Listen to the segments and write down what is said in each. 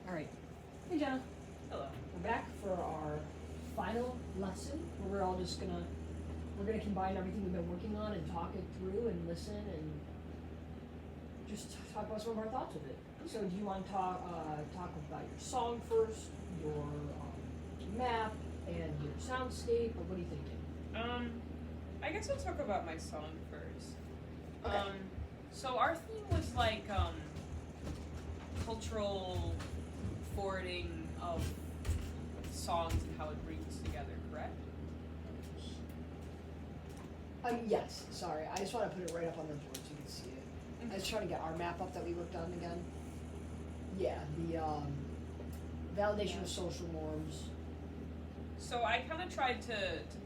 Alright. Hey Jenna. Hello. We're back for our final lesson where we're all just we're gonna combine everything we've been working on and talk it through and listen and just talk about some of our thoughts with it. So do you want to talk about your song first, your map, and your soundscape, or what are you thinking? I guess I'll talk about my song first. Okay. So our theme was like cultural forwarding of songs and how it brings together, correct? Yes, sorry. I just want to put it right up on the board so you can see it. I was trying to get our map up that we worked on again. Yeah, the validation of social norms. So I kind of tried to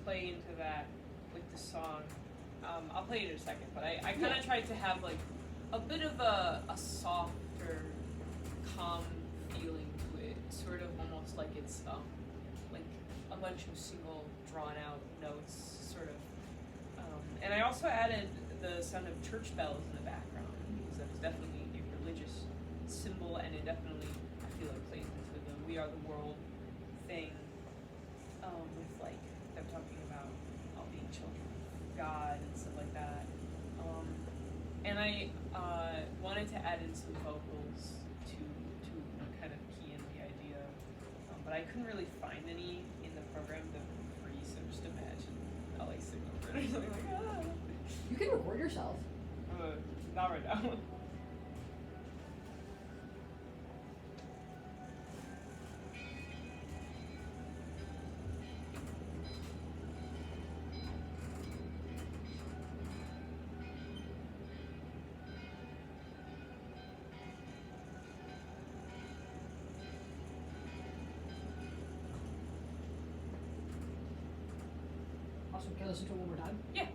play into that with the song. I'll play it in a second, but I kind of tried to have like a bit of a softer, calm feeling to it, sort of almost like it's like a bunch of single drawn out notes, sort of. And I also added the sound of church bells in the background because that's definitely a religious symbol, and it definitely, I feel like, plays into the "We Are the World" thing, with like them talking about all being children of God and stuff like that. And I wanted to add in some vocals to kind of key in the idea, but I couldn't really find any in the program that were free. So just imagine I'll like sing over it or something like ah. You can record yourself. Not right now. Awesome. Can I listen to it one more time? Yeah.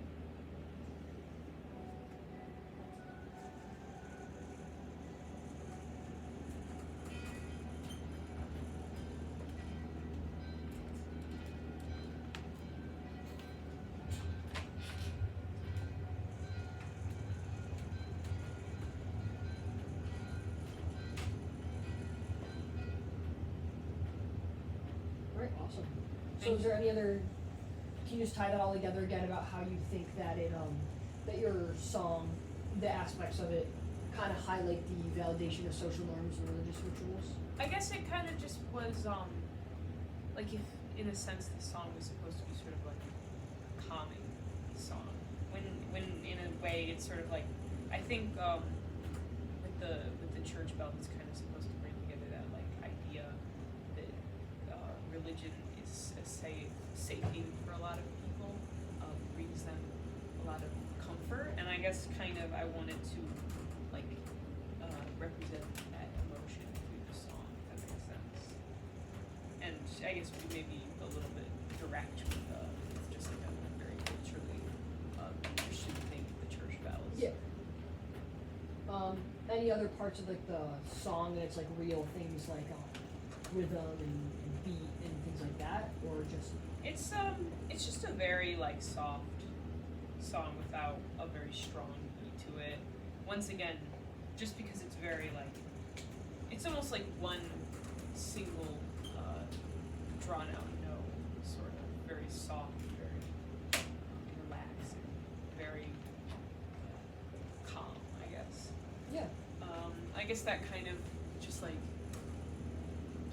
Alright, awesome. So is there any other, can you just tie that all together again about how you think that it, that your song, the aspects of it, kind of highlight the validation of social norms and religious rituals? I guess it kind of just was, like if, in a sense, the song was supposed to be sort of like a calming song. When in a way, it's sort of like, I think, with the church bell, it's kind of supposed to bring together that, like, idea that religion is a safe haven for a lot of people, brings them a lot of comfort, and I guess kind of I wanted to, like, represent that emotion through the song, if that makes sense. And I guess we may be a little bit direct with just like a very culturally Christian thing, the church bells. Yeah. Any other parts of like the song that it's like real things like rhythm and beat and things like that, or just? It's just a very like soft song without a very strong beat to it. Once again, just because it's very like, it's almost like one single drawn out note, sort of very soft, very relaxing, very calm, I guess. Yeah. I guess that kind of just like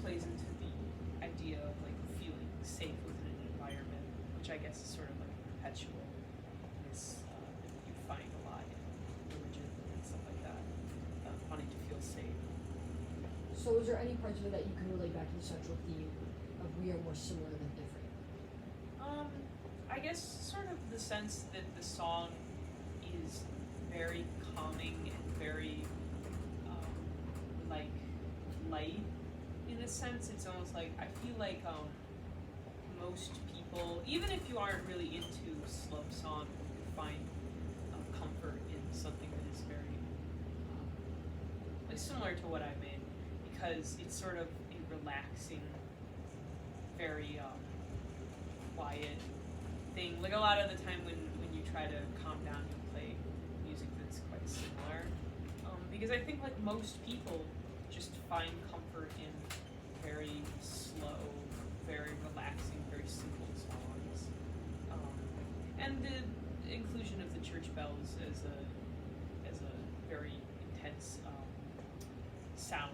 plays into the idea of like feeling safe within an environment, which I guess is sort of like perpetual. It's that you find a lot in religion and stuff like that, wanting to feel safe. So is there any parts of it that you can relate back to the central theme of we are more similar than different? I guess sort of the sense that the song is very calming and very like light in a sense. It's almost like I feel like most people, even if you aren't really into slow song, you find comfort in something that is very like similar to what I made, because it's sort of a relaxing, very quiet thing. Like a lot of the time when you try to calm down, you play music that's quite similar. Because I think like most people just find comfort in very slow, very relaxing, very simple songs. And the inclusion of the church bells as a very intense sound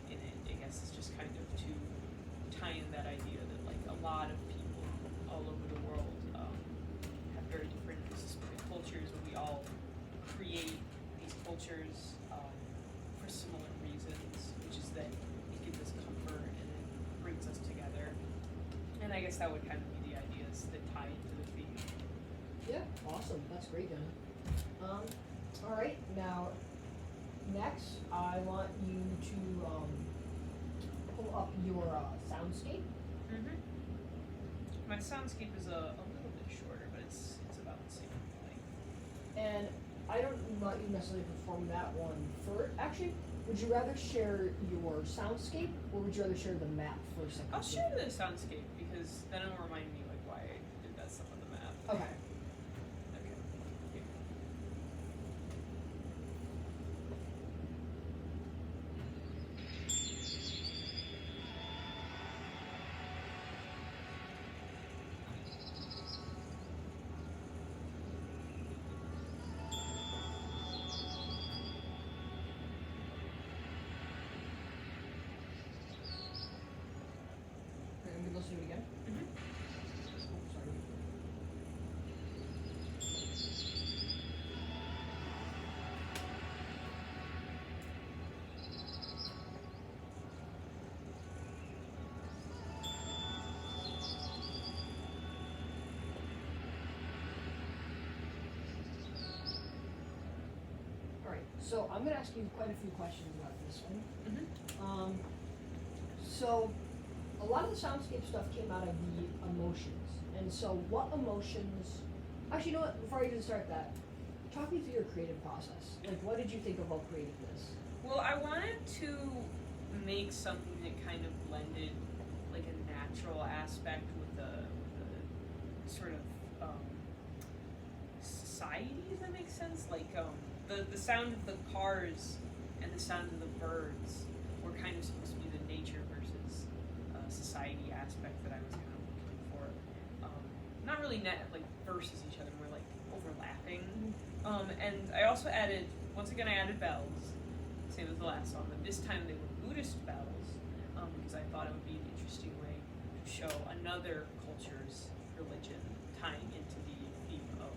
in it, I guess, is just kind of to tie in that idea that like a lot of people all over the world have very different cultures, and we all create these cultures for similar reasons, which is that it gives us comfort and it brings us together. And I guess that would kind of be the ideas that tie into the theme. Yeah, awesome. That's great, Jenna. All right, now, next, I want you to pull up your soundscape. Mm-hmm. My soundscape is a little bit shorter, but it's about the same length. And I don't want you necessarily perform that one first. Actually, would you rather share your soundscape, or would you rather share the map for a second? I'll share the soundscape because then it'll remind me like why I did that stuff on the map. Okay. Okay. Here. Okay, we listen to it again. Mhm. Oh, sorry. All right, so I'm gonna ask you quite a few questions about this one. Mhm. So a lot of the soundscape stuff came out of the emotions. And so what emotions, actually, you know what, before I even start that, talk me through your creative process. Like, what did you think about creating this? Well, I wanted to make something that kind of blended like a natural aspect with the sort of society, if that makes sense. Like the sound of the cars and the sound of the birds were kind of supposed to be the nature versus society aspect that I was kind of looking for. Not really like versus each other, more like overlapping. And I also added, once again, I added bells, same as the last song, but this time they were Buddhist bells, because I thought it would be an interesting way to show another culture's religion tying into the theme of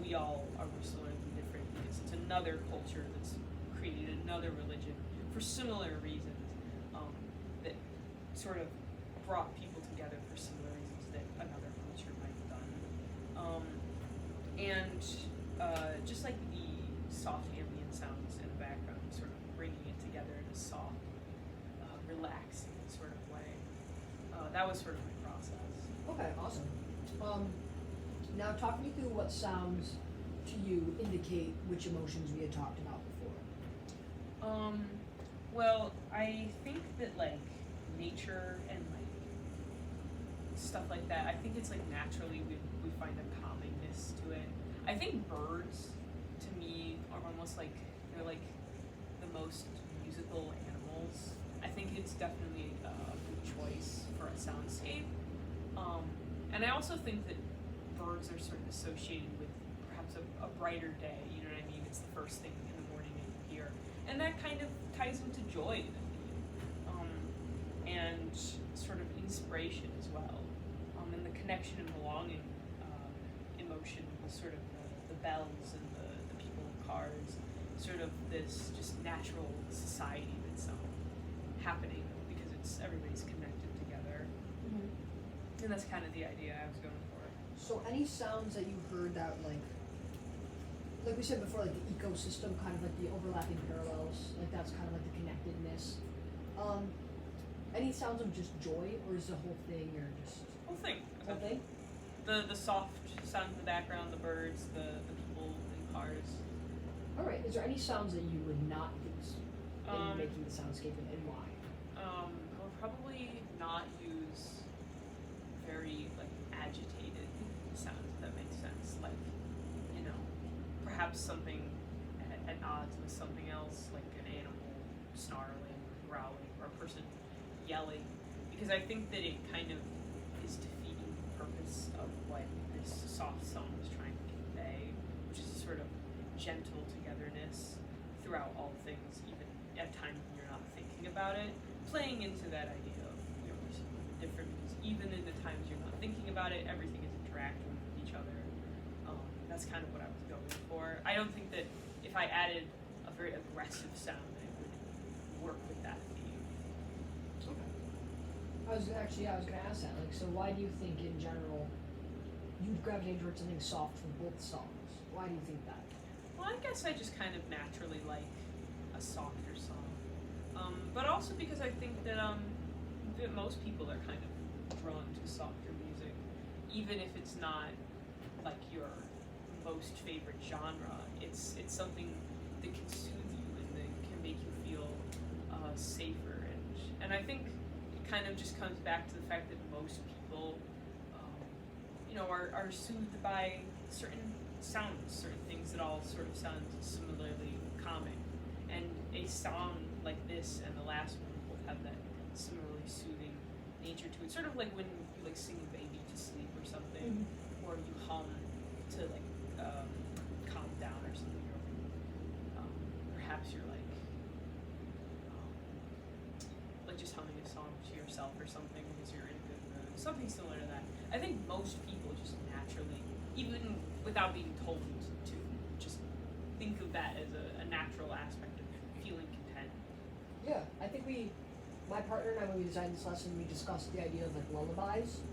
we all are similarly different, because it's another culture that's created another religion for similar reasons, that sort of brought people together for similar reasons that another culture might have done. And just like the soft ambient sounds in the background, sort of bringing it together in a soft, relaxing sort of way. That was sort of my process. Okay, awesome. Now talk me through what sounds to you indicate which emotions we had talked about before. Well, I think that like nature and like stuff like that, I think it's like naturally we find a calmingness to it. I think birds, to me, are almost like, they're like the most musical animals. I think it's definitely a good choice for a soundscape. And I also think that birds are sort of associated with perhaps a brighter day, you know what I mean? It's the first thing in the morning that you hear. And that kind of ties into joy in the theme. And sort of inspiration as well. And the connection and belonging emotion with sort of the bells and the people in cars, sort of this just natural society that's happening because it's everybody's connected together. And that's kind of the idea I was going for. So any sounds that you heard that like we said before, like the ecosystem, kind of like the overlapping parallels, like that's kind of like the connectedness. Any sounds of just joy, or is the whole thing, or just Whole thing. whole thing? The soft sound in the background, the birds, the people in cars. All right. Is there any sounds that you would not use in making the soundscape, and why? I would probably not use very like agitated sounds, if that makes sense. Like, you know, perhaps something at odds with something else, like an animal snarling or growling or a person yelling, because I think that it kind of is defeating the purpose of what this soft song is trying to convey, which is a sort of gentle togetherness throughout all things, even at times when you're not thinking about it, playing into that idea of different, even in the times you're not thinking about it, everything is interacting with each other. That's kind of what I was going for. I don't think that if I added a very aggressive sound, it would work with that theme. Okay. I was gonna ask that. Like, so why do you think, in general, you gravitate towards something soft for both songs? Why do you think that? Well, I guess I just kind of naturally like a softer song, but also because I think that that most people are kind of drawn to softer music, even if it's not like your most favorite genre. It's something that can soothe you and that can make you feel safer, and I think it kind of just comes back to the fact that most people, are soothed by certain sounds, certain things that all sort of sound similarly calming, and a song like this and the last one both have that similarly soothing nature to it. Sort of like when you like sing a baby to sleep or something, or you hum to like calm down or something, or perhaps you're like just humming a song to yourself or something because you're in a good mood. Something similar to that. I think most people just naturally, even without being told to, just think of that as a natural aspect of feeling content. Yeah, I think my partner and I, when we designed this lesson, we discussed the idea of like lullabies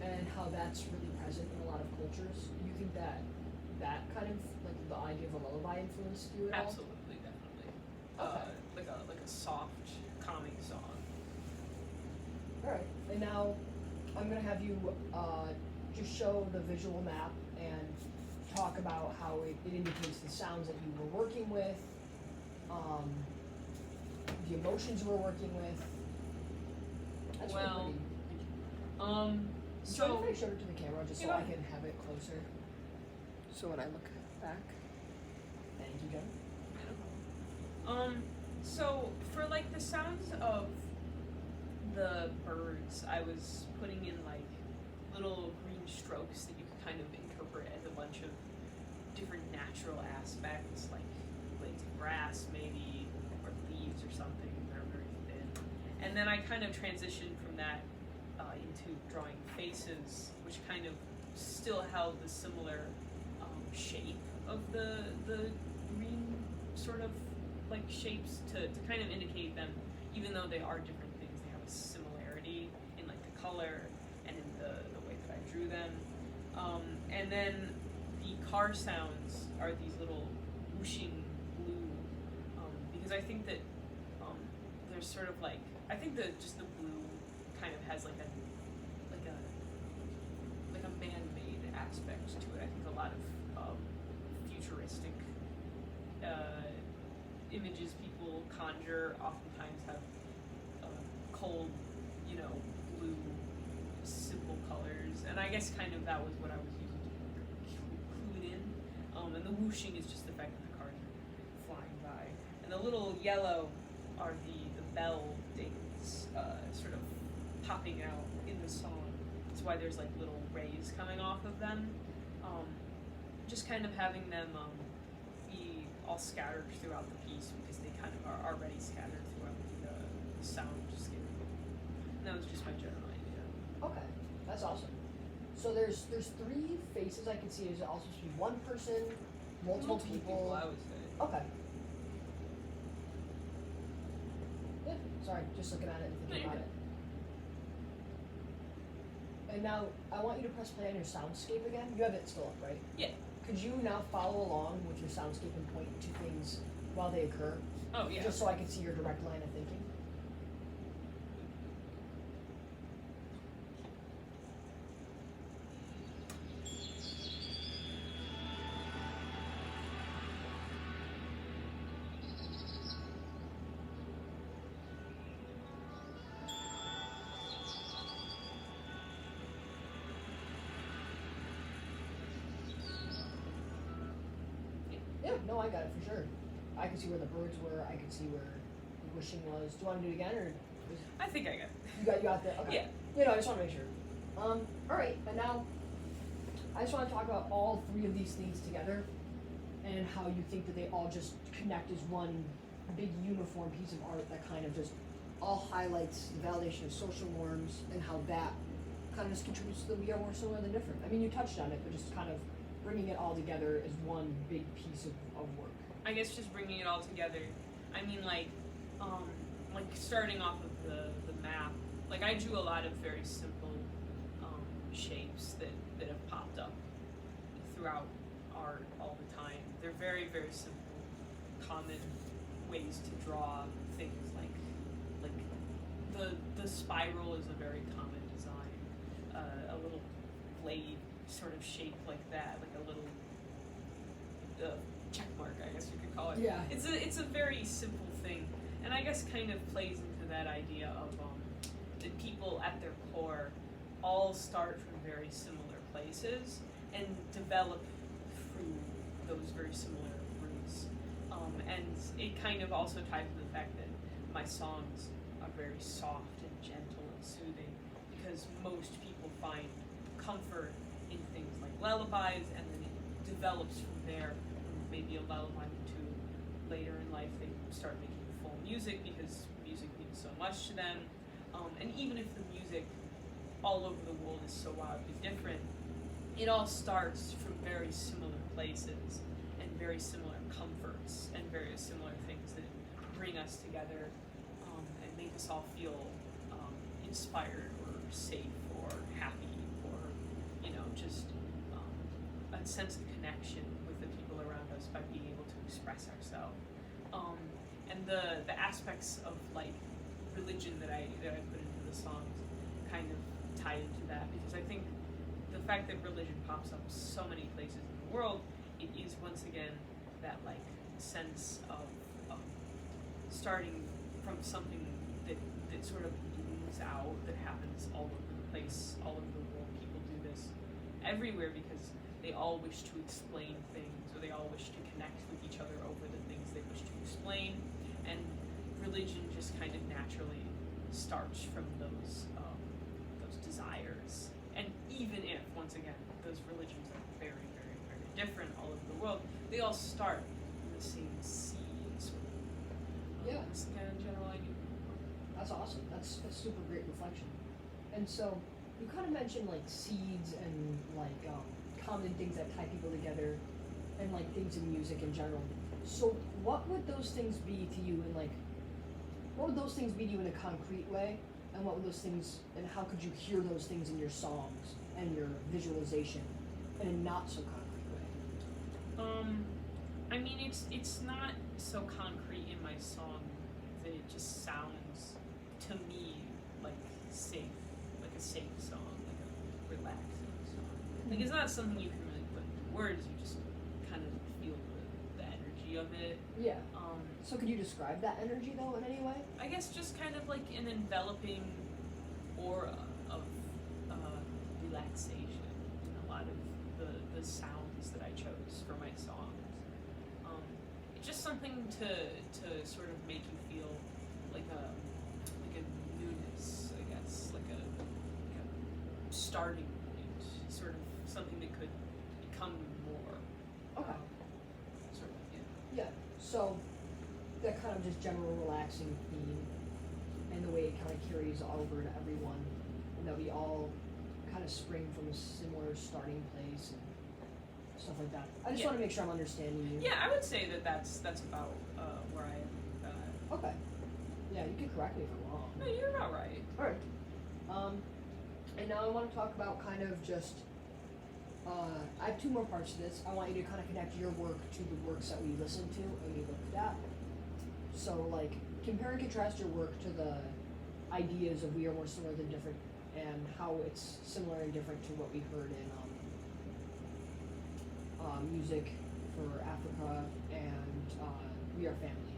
and how that's really present in a lot of cultures. Do you think that kind of, like the idea of a lullaby influenced you at all? Absolutely, definitely. Okay. Like a soft, calming song. Alright, and now I'm gonna have you just show the visual map and talk about how it indicates the sounds that you were working with, the emotions you were working with. That's really Well, pretty. so Can I show it to the camera just so Yeah. I can have it closer? So when I look back. Thank you, Jen. so for like the sounds of the birds, I was putting in like little green strokes that you could kind of interpret as a bunch of different natural aspects, like blades of grass maybe, or leaves or something that are very thin. And then I kind of transitioned from that into drawing faces, which kind of still held the similar shape of the green sort of like shapes to kind of indicate them, even though they are different things, they have a similarity in like the color and in the way that I drew them. And then the car sounds are these little whooshing blue, because I think that there's sort of like, I think that just the blue kind of has like a man-made aspect to it. I think a lot of futuristic images people conjure oftentimes have cold, blue, simple colors, and I guess kind of that was what I was using to include in. And the whooshing is just the fact that the cars are flying by, and the little yellow are the bell dings sort of popping out in the song. That's why there's like little rays coming off of them. Just kind of having them be all scattered throughout the piece because they kind of are already scattered throughout the soundscape. And that was just my general idea. Okay, that's awesome. So there's 3 faces I can see. Is it also supposed to be one person, multiple people? I would say. Okay. Yeah, sorry, just looking at it and thinking No, about you're it. And now I want you to press play on your soundscape again. You have it still up, right? Yeah. Could you now follow along with your soundscape and point to things while they occur? Oh yeah. Just so I can see your direct line of thinking. Yeah, no, I got it for sure. I could see where the birds were, I could see where the wishing was. Do you want to do it again, or I think I got. you got the okay? Yeah. I just want to make sure. All right, and now I just want to talk about all three of these things together, and how you think that they all just connect as one big uniform piece of art that kind of just all highlights the validation of social norms and how that kind of just contributes to the we are more similar than different. I mean, you touched on it, but just kind of bringing it all together as one big piece of work. I guess just bringing it all together. I mean, like starting off of the map. Like I drew a lot of very simple shapes that have popped up throughout art all the time. They're very, very simple, common ways to draw things. Like the spiral is a very common design. A little blade sort of shaped like that, like a little check mark, I guess you could call it. Yeah. It's a very simple thing, and I guess kind of plays into that idea of that people at their core all start from very similar places and develop through those very similar roots. And it kind of also ties to the fact that my songs are very soft and gentle and soothing, because most people find comfort in things like lullabies, and then it develops from there. Maybe a lullaby to later in life they start making full music because music means so much to them. And even if the music all over the world is so wildly different, it all starts from very similar places and very similar comforts and very similar things that bring us together and make us all feel inspired or safe or happy, or just a sense of connection with the people around us by being able to express ourselves. And the aspects of like religion that I put into the songs kind of tie into that, because I think the fact that religion pops up so many places in the world, it is once again that like sense of starting from something that sort of blooms out, that happens all over the place, all over the world. People do this everywhere because they all wish to explain things, or they all wish to connect with each other over the things they wish to explain, and religion just kind of naturally starts from those desires. And even if, once again, those religions are very, very, very different all over the world, they all start from the same seed, sort of. Yeah. That's the kind of general idea. That's awesome. That's a super great reflection. And so you kind of mentioned like seeds and like common things that tie people together, and like things in music in general. So what would those things be to you in like, what would those things be to you in a concrete way? And what would those things, and how could you hear those things in your songs and your visualization in a not so concrete way? I mean, it's not so concrete in my song that it just sounds to me like safe, like a safe song, like a relaxing song. Like it's not something you can really put into words. You just kind of feel the energy of it. Yeah. So could you describe that energy though in any way? I guess just kind of like an enveloping aura of relaxation in a lot of the sounds that I chose for my songs. It's just something to sort of make you feel like a newness, I guess, like a starting point, sort of something that could become more. Okay. Sort of, yeah. Yeah. So that kind of just general relaxing theme, and the way it kind of carries over to everyone, and that we all kind of spring from a similar starting place and stuff like that. I just Yeah. want to make sure I'm understanding you. Yeah, I would say that's about where I am. Okay. Yeah, you can correct me if I'm wrong. No, you're about right. All right. And now I want to talk about kind of just. I have two more parts to this. I want you to kind of connect your work to the works that we listened to and we looked at. So, like, compare and contrast your work to the ideas of we are more similar than different, and how it's similar and different to what we heard in music for Africa and We Are Family.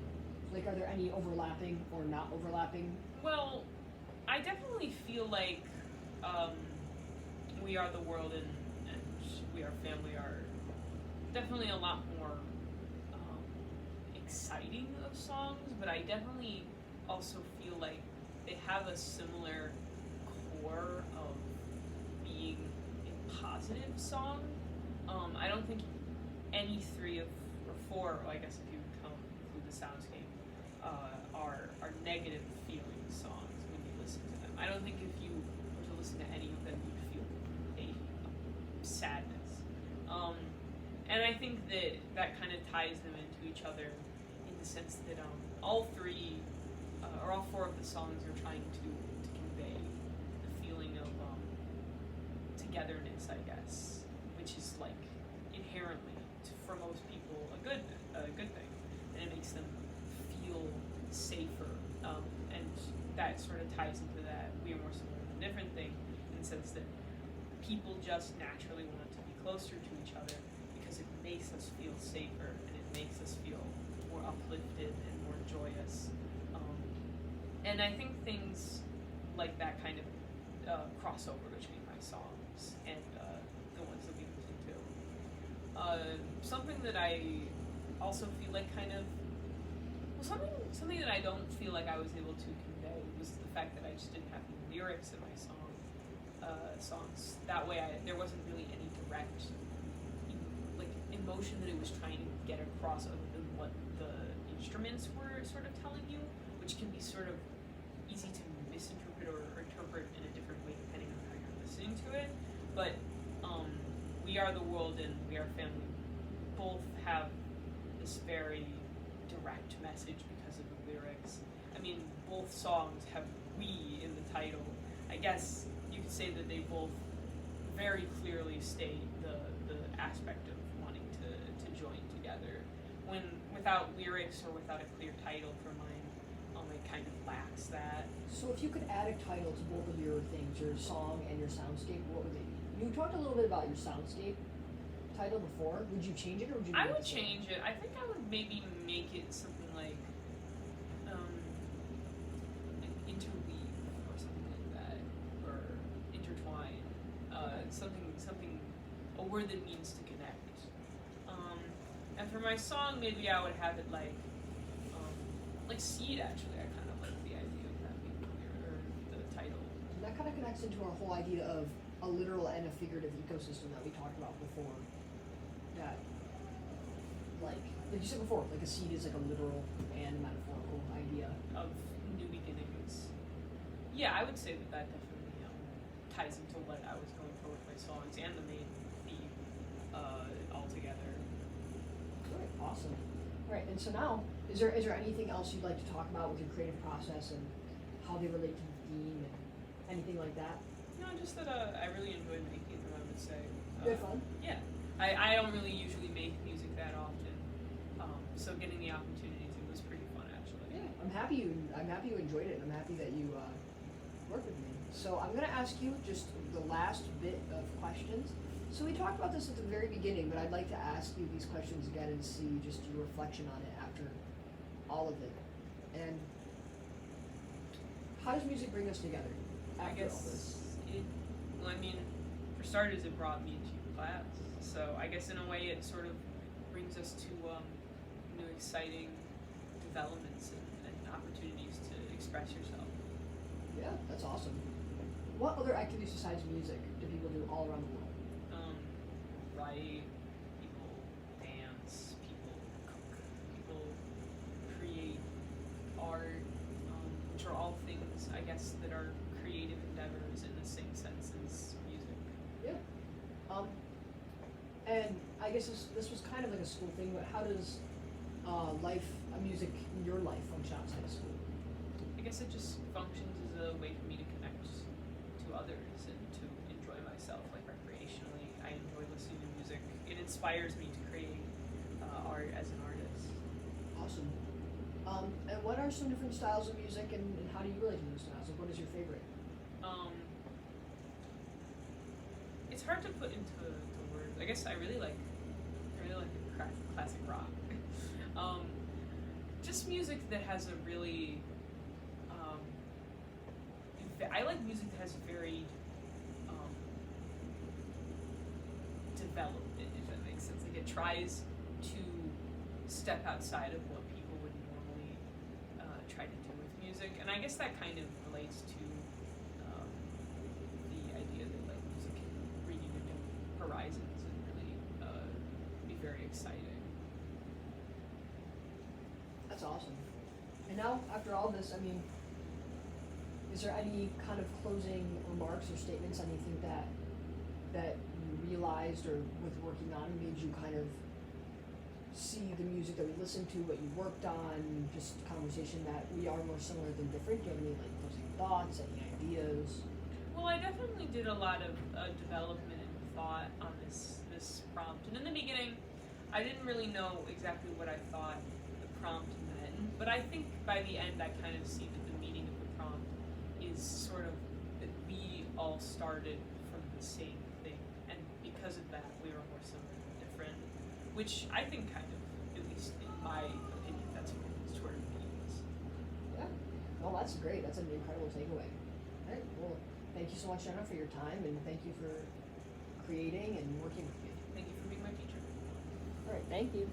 Like, are there any overlapping or not overlapping? Well, I definitely feel like We Are the World and We Are Family are definitely a lot more exciting of songs, but I definitely also feel like they have a similar core of being a positive song. I don't think any three of, or four, well, I guess if you include the soundscape, are negative feeling songs when you listen to them. I don't think if you were to listen to any of them, you'd feel a sadness. And I think that kind of ties them into each other in the sense that all three, or all four of the songs are trying to convey the feeling of togetherness, I guess, which is like inherently, for most people, a good thing, and it makes them feel safer, and that sort of ties into that we are more similar than different thing, in the sense that people just naturally want to be closer to each other because it makes us feel safer and it makes us feel more uplifted and more joyous. And I think things like that kind of cross over between my songs and the ones that we listen to. Something that I also feel like kind of, well, something that I don't feel like I was able to convey was the fact that I just didn't have any lyrics in my songs. That way, there wasn't really any direct, like, emotion that it was trying to get across other than what the instruments were sort of telling you, which can be sort of easy to misinterpret or interpret in a different way depending on how you're listening to it. But We Are the World and We Are Family both have this very direct message because of the lyrics. I mean, both songs have "we" in the title. I guess you could say that they both very clearly state the aspect of wanting to join together. When without lyrics or without a clear title for mine, it kind of lacks that. So if you could add a title to both of your things, your song and your soundscape, what would it be? You talked a little bit about your soundscape title before. Would you change it, or would you? I would change it. I think I would maybe make it something like interweave or something like that, or intertwine. Something, a word that means to connect. And for my song, maybe I would have it like Seed. Actually, I kind of like the idea of that being or the title. And that kind of connects into our whole idea of a literal and a figurative ecosystem that we talked about before. That, like you said before, like a seed is like a literal and metaphorical idea of new beginnings. Yeah, I would say that definitely ties into what I was going for with my songs and the main theme altogether. Great, awesome. All right, and so now, is there anything else you'd like to talk about with your creative process and how they relate to the theme and anything like that? No, just that I really enjoyed making them, I would say. You had fun? Yeah. I don't really usually make music that often, so getting the opportunity to was pretty fun, actually. Yeah, I'm happy you enjoyed it, and I'm happy that you worked with me. So I'm gonna ask you just the last bit of questions. So we talked about this at the very beginning, but I'd like to ask you these questions again and see just your reflection on it after all of it. And how does music bring us together after I guess all this? well, I mean, for starters, it brought me to class. So I guess in a way, it sort of brings us to new, exciting developments and opportunities to express yourself. Yeah, that's awesome. What other activities besides music do people do all around the world? Write, people dance, people cook, people create art, which are all things, I guess, that are creative endeavors in the same sense as music. Yeah. And I guess this was kind of like a school thing, but how does music in your life function outside of school? I guess it just functions as a way for me to connect to others and to enjoy myself, like recreationally. I enjoy listening to music. It inspires me to create art as an artist. Awesome. And what are some different styles of music, and how do you relate to those styles? Like, what is your favorite? It's hard to put into words. I guess I really like classic rock. Just music that has a really I like music that has very development, if that makes sense. Like it tries to step outside of what people would normally try to do with music. music, and I guess that kind of relates to the idea that like music can bring you to new horizons and really be very exciting. That's awesome. And now, after all this, I mean, is there any kind of closing remarks or statements, anything that you realized or with working on made you kind of see the music that we listened to, what you worked on, just conversation that we are more similar than different? Do you have any like closing thoughts, any ideas? Well, I definitely did a lot of development and thought on this prompt, and in the beginning, I didn't really know exactly what I thought the prompt meant, but I think by the end, I kind of see that the meaning of the prompt is sort of that we all started from the same thing, and because of that, we were more similar than different, which I think kind of, at least in my opinion, that's what it sort of means. Yeah. Well, that's great. That's an incredible takeaway. All right. Well, thank you so much, Jenna, for your time, and thank you for creating and working with me. Thank you for being my teacher. All right. Thank you.